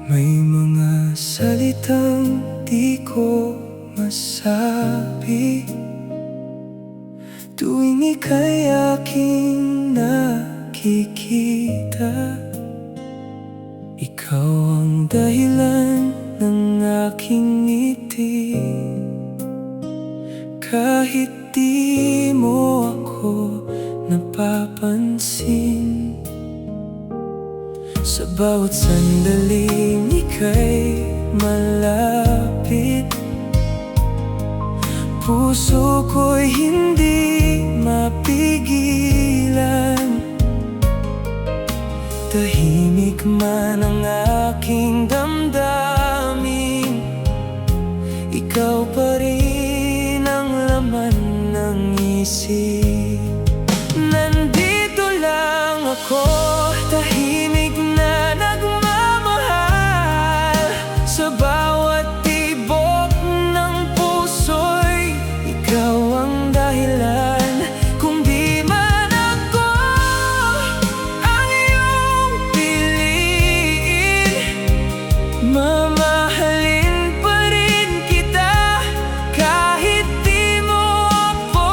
May mga salitang di ko masabi tuwing ika'y aking nakikita. Ikaw ang dahilan ng aking ngiti, kahit di mo ako napapansin. Sa bawat sandaling ika'y malapit, puso ko'y hindi mapigilan. Tahimik man ang aking damdamin, ikaw pa rin ang laman ng isip. Nandito lang ako, tahimik na nagmamahal. Sa bawat tibok ng puso'y ikaw ang dahilan. Kung di man ako ang iyong piliin, mamahalin pa rin kita kahit di mo ako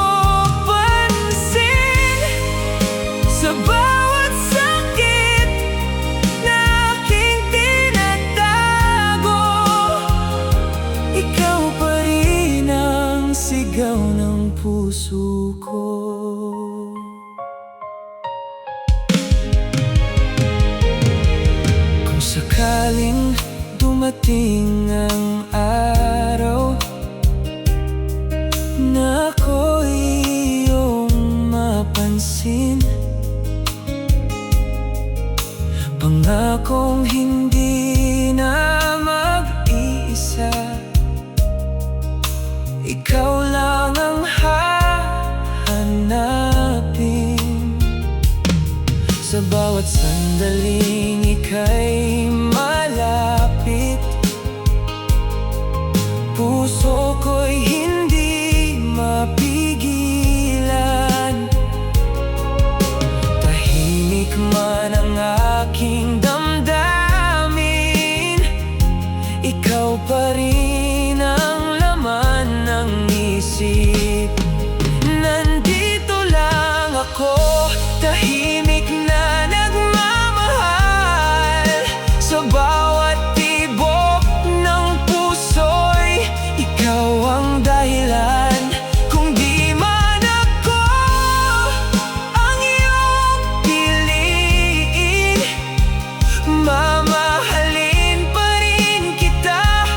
pansin. Sa bawat sakit na aking tinatago, ikaw pa rin ang sigaw ng puso ko. Kung sakaling dumating ang araw na ako'y iyong mapansin, pangakong hindi na mag-iisa, ikaw lang ang hahanapin. Sa bawat sandaling ika'y malapit, puso ko'y hindi mapigilan. Tahimik man ang aking damdamin, ikaw pa rin ang laman ng isip. Nandito lang ako, tahimik na nagmamahal. Sa bawat tibok ng puso'y ikaw ang dahilan. Kung di man ako ang iyong piliin, mamahalin pa rin kita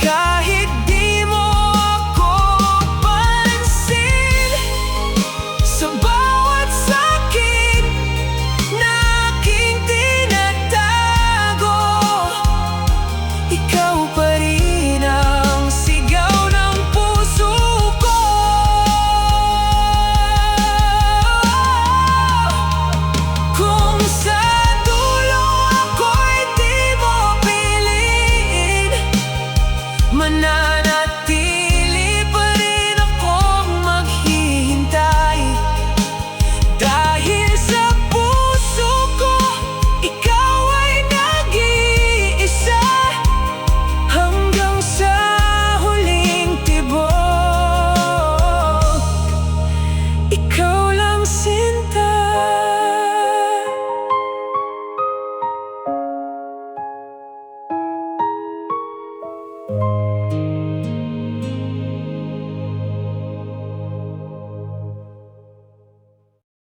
kahit di mo ako pansin. Sa bawat sakit na aking tinatago, ikaw pa rin ang sigaw ng puso ko. Kung sa dulo ako'y di mo piliin, mananatili pa rin akong maghihintay. Dahil sa puso ko, ikaw ay nag-iisa, hanggang sa huling tibok, ikaw lang sinta.